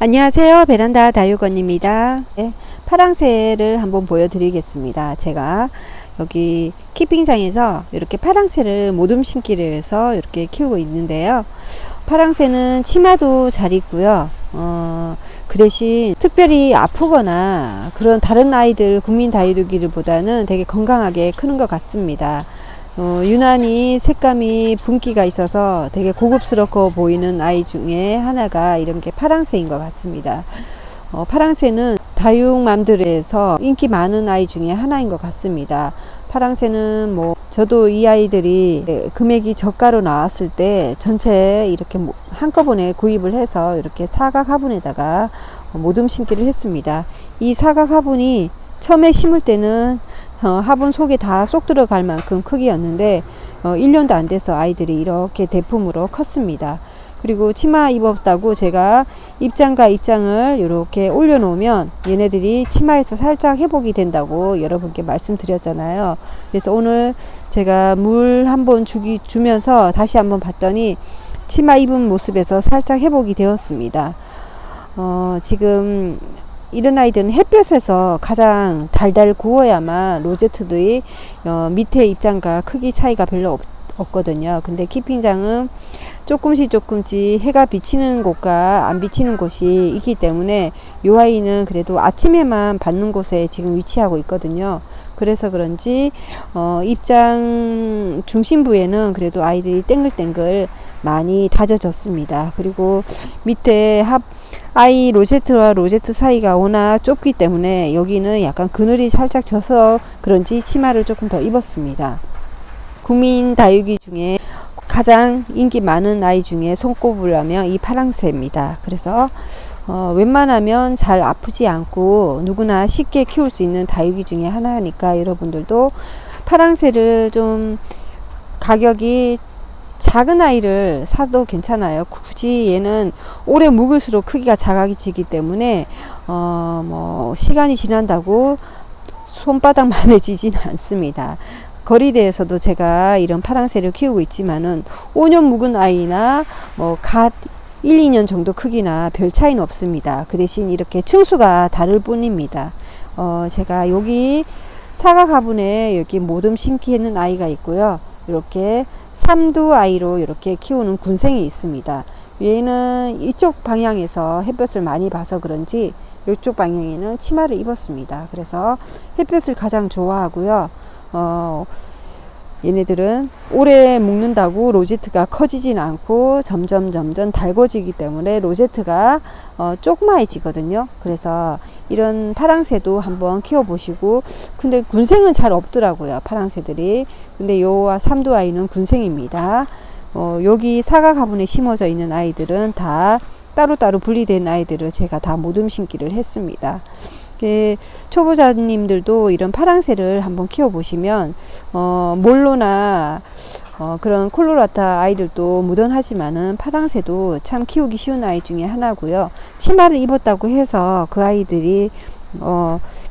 안녕하세요. 베란다 다육원입니다. 네, 파랑새를 한번 보여드리겠습니다. 제가 여기 키핑장에서 이렇게 파랑새를 모둠 심기를 해서 이렇게 키우고 있는데요. 파랑새는 치마도 잘 입고요. 그 대신 특별히 아프거나 그런 다른 아이들 국민 다육이들보다는 되게 건강하게 크는 것 같습니다. 유난히 색감이 분기가 있어서 되게 고급스럽고 보이는 아이 중에 하나가 이런 게 파랑새인 것 같습니다. 파랑새는 다육맘들에서 인기 많은 아이 중에 하나인 것 같습니다. 파랑새는 저도 이 아이들이 금액이 저가로 나왔을 때 전체 이렇게 한꺼번에 구입을 해서 이렇게 사각 화분에다가 모둠 심기를 했습니다. 이 사각 화분이 처음에 심을 때는 화분 속에 다 쏙 들어갈 만큼 크기였는데 1년도 안 돼서 아이들이 이렇게 대품으로 컸습니다. 그리고 치마 입었다고 제가 입장과 입장을 이렇게 올려놓으면 얘네들이 치마에서 살짝 회복이 된다고 여러분께 말씀드렸잖아요. 그래서 오늘 제가 물 한번 주면서 다시 한번 봤더니 치마 입은 모습에서 살짝 회복이 되었습니다. 지금 이런 아이들은 햇볕에서 가장 달달 구워야만 로제트들이 밑에 입장과 크기 차이가 별로 없거든요. 근데 키핑장은 조금씩 해가 비치는 곳과 안 비치는 곳이 있기 때문에 이 아이는 그래도 아침에만 받는 곳에 지금 위치하고 있거든요. 그래서 그런지 입장 중심부에는 그래도 아이들이 땡글땡글 많이 다져졌습니다. 그리고 밑에 아이 로제트와 로제트 사이가 워낙 좁기 때문에 여기는 약간 그늘이 살짝 져서 그런지 치마를 조금 더 입었습니다. 국민 다육이 중에 가장 인기 많은 아이 중에 손꼽으려면 이 파랑새입니다. 그래서 웬만하면 잘 아프지 않고 누구나 쉽게 키울 수 있는 다육이 중에 하나니까 여러분들도 파랑새를 좀 가격이 작은 아이를 사도 괜찮아요. 굳이 얘는 오래 묵을수록 크기가 작아지기 때문에 시간이 지난다고 손바닥만해지지는 않습니다. 거리대에서도 제가 이런 파랑새를 키우고 있지만은 5년 묵은 아이나 갓 1, 2년 정도 크기나 별 차이는 없습니다. 그 대신 이렇게 층수가 다를 뿐입니다. 제가 여기 사각 화분에 여기 모둠 심기 했는 아이가 있고요. 이렇게 삼두 아이로 이렇게 키우는 군생이 있습니다. 얘는 이쪽 방향에서 햇볕을 많이 봐서 그런지 이쪽 방향에는 치마를 입었습니다. 그래서 햇볕을 가장 좋아하고요. 얘네들은 오래 묵는다고 로제트가 커지진 않고 점점 달궈지기 때문에 로제트가 조그마해지거든요. 그래서 이런 파랑새도 한번 키워보시고, 근데 군생은 잘 없더라고요, 파랑새들이. 근데 요 삼두 아이는 군생입니다. 여기 사각 화분에 심어져 있는 아이들은 다 따로따로 분리된 아이들을 제가 다 모둠 심기를 했습니다. 초보자님들도 이런 파랑새를 한번 키워보시면 몰로나 그런 콜로라타 아이들도 무던하지만은 파랑새도 참 키우기 쉬운 아이 중에 하나고요. 치마를 입었다고 해서 그 아이들이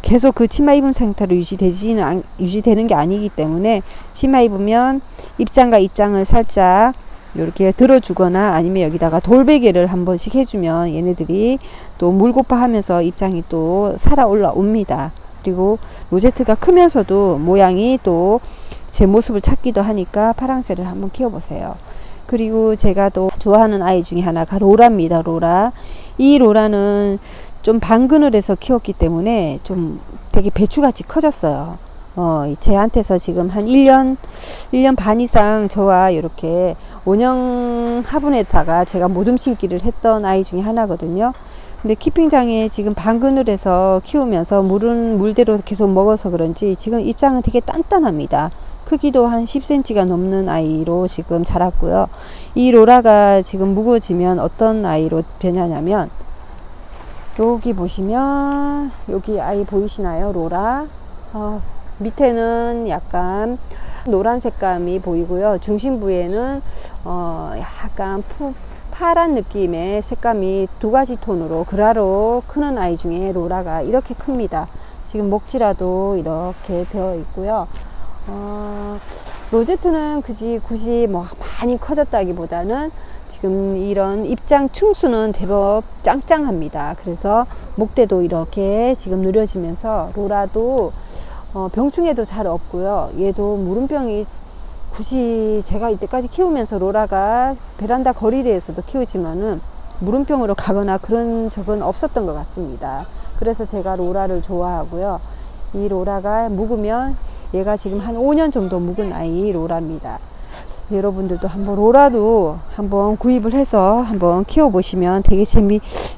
계속 그 치마 입은 상태로 유지되는 게 아니기 때문에 치마 입으면 입장과 입장을 살짝 이렇게 들어주거나 아니면 여기다가 돌베개를 한 번씩 해주면 얘네들이 또 물고파 하면서 입장이 또 살아 올라옵니다. 그리고 로제트가 크면서도 모양이 또 제 모습을 찾기도 하니까 파랑새를 한번 키워보세요. 그리고 제가 또 좋아하는 아이 중에 하나가 로라입니다. 로라. 이 로라는 좀 반그늘에서 키웠기 때문에 좀 되게 배추같이 커졌어요. 쟤한테서 지금 한 1년 반 이상 저와 이렇게 원형 화분에다가 제가 모둠 심기를 했던 아이 중에 하나거든요. 근데 키핑장에 지금 반그늘에서 키우면서 물은 물대로 계속 먹어서 그런지 지금 입장은 되게 단단합니다. 크기도 한 10cm가 넘는 아이로 지금 자랐고요. 이 로라가 지금 무거워지면 어떤 아이로 변하냐면, 여기 보시면 여기 아이 보이시나요? 로라. 밑에는 약간 노란 색감이 보이고요. 중심부에는 약간 파란 느낌의 색감이 두 가지 톤으로 그라로 크는 아이 중에 로라가 이렇게 큽니다. 지금 목지라도 이렇게 되어 있고요. 로제트는 굳이 많이 커졌다기보다는 지금 이런 입장 층수는 제법 짱짱합니다. 그래서 목대도 이렇게 지금 느려지면서 로라도 병충해도 잘 없고요. 얘도 무름병이 굳이 제가 이때까지 키우면서 로라가 베란다 거리대에서도 키우지만은 무름병으로 가거나 그런 적은 없었던 것 같습니다. 그래서 제가 로라를 좋아하고요. 이 로라가 묵으면 얘가 지금 한 5년 정도 묵은 아이 로라입니다. 여러분들도 한번 로라도 한번 구입을 해서 한번 키워보시면 되게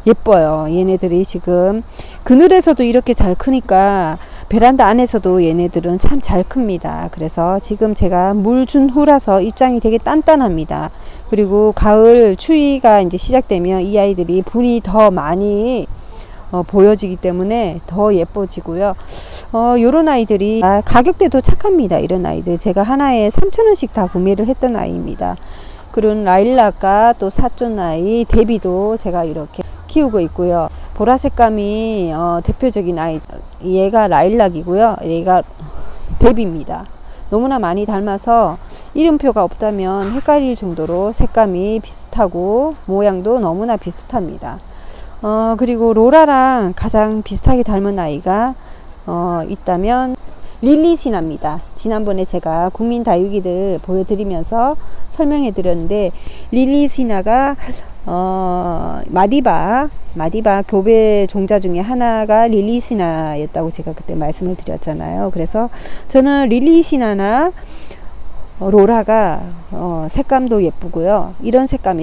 예뻐요. 얘네들이 지금 그늘에서도 이렇게 잘 크니까 베란다 안에서도 얘네들은 참 잘 큽니다. 그래서 지금 제가 물 준 후라서 입장이 되게 단단합니다. 그리고 가을 추위가 이제 시작되면 이 아이들이 분이 더 많이 보여지기 때문에 더 예뻐지고요. 요런 아이들이 가격대도 착합니다. 이런 아이들 제가 하나에 3,000원씩 다 구매를 했던 아이입니다. 그런 라일락과 또 사촌 아이 데비도 제가 이렇게 키우고 있고요. 보라색감이 대표적인 아이, 얘가 라일락이고요. 얘가 데비입니다. 너무나 많이 닮아서 이름표가 없다면 헷갈릴 정도로 색감이 비슷하고 모양도 너무나 비슷합니다. 그리고 로라랑 가장 비슷하게 닮은 아이가 있다면 릴리시나입니다. 지난번에 제가 국민 다육이들 보여드리면서 설명해 드렸는데 릴리시나가 마디바 교배 종자 중에 하나가 릴리시나였다고 제가 그때 말씀을 드렸잖아요. 그래서 저는 릴리시나나 로라가 색감도 예쁘고요.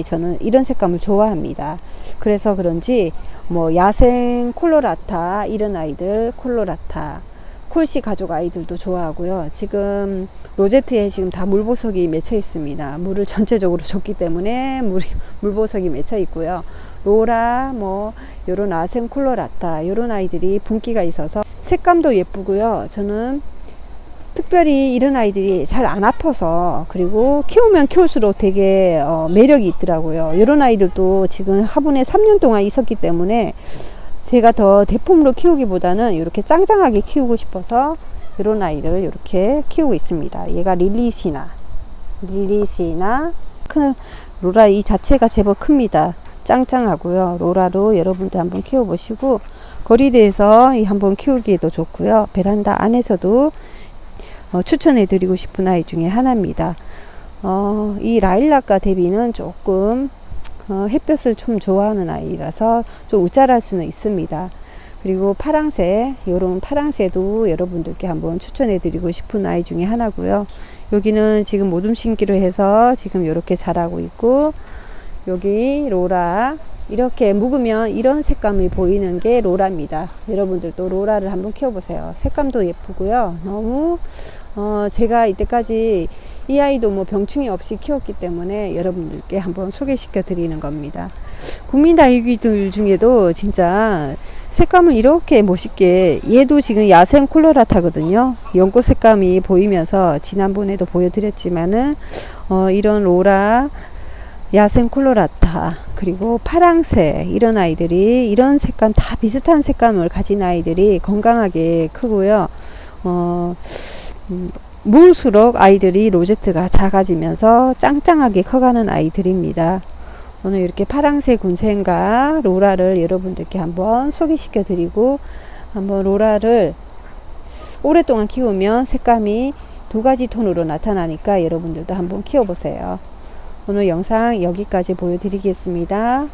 저는 이런 색감을 좋아합니다. 그래서 그런지 뭐 야생 콜로라타 이런 아이들 콜로라타 콜씨 가족 아이들도 좋아하고요. 지금 로제트에 지금 다 물보석이 맺혀 있습니다. 물을 전체적으로 줬기 때문에 물보석이 맺혀 있고요. 로라 뭐 요런 야생 콜로라타 요런 아이들이 분기가 있어서 색감도 예쁘고요. 저는 특별히 이런 아이들이 잘 안 아파서 그리고 키우면 키울수록 되게 매력이 있더라고요. 이런 아이들도 지금 화분에 3년 동안 있었기 때문에 제가 더 대품으로 키우기보다는 이렇게 짱짱하게 키우고 싶어서 이런 아이를 이렇게 키우고 있습니다. 얘가 릴리시나 큰 로라 이 자체가 제법 큽니다. 짱짱하고요. 로라로 여러분들 한번 키워보시고 거리대에서 한번 키우기에도 좋고요. 베란다 안에서도 추천해 드리고 싶은 아이 중에 하나입니다. 이 라일락과 데비는 조금 햇볕을 좀 좋아하는 아이라서 좀 우짜할 수는 있습니다. 그리고 파랑새, 요런 파랑새도 여러분들께 한번 추천해 드리고 싶은 아이 중에 하나고요. 여기는 지금 모둠 심기로 해서 지금 이렇게 자라고 있고, 여기 로라, 이렇게 묵으면 이런 색감이 보이는 게 로라입니다. 여러분들도 로라를 한번 키워보세요. 색감도 예쁘고요. 너무 제가 이때까지 이 아이도 뭐 병충해 없이 키웠기 때문에 여러분들께 한번 소개시켜 드리는 겁니다. 국민 다육이들 중에도 진짜 색감을 이렇게 멋있게, 얘도 지금 야생 콜로라타거든요. 연꽃 색감이 보이면서 지난번에도 보여드렸지만은 이런 로라, 야생 콜로라타, 그리고 파랑새, 이런 아이들이 이런 색감 다 비슷한 색감을 가진 아이들이 건강하게 크고요. 무울수록 아이들이 로제트가 작아지면서 짱짱하게 커가는 아이들입니다. 오늘 이렇게 파랑새 군생과 로라를 여러분들께 한번 소개시켜 드리고, 한번 로라를 오랫동안 키우면 색감이 두 가지 톤으로 나타나니까 여러분들도 한번 키워보세요. 오늘 영상 여기까지 보여드리겠습니다.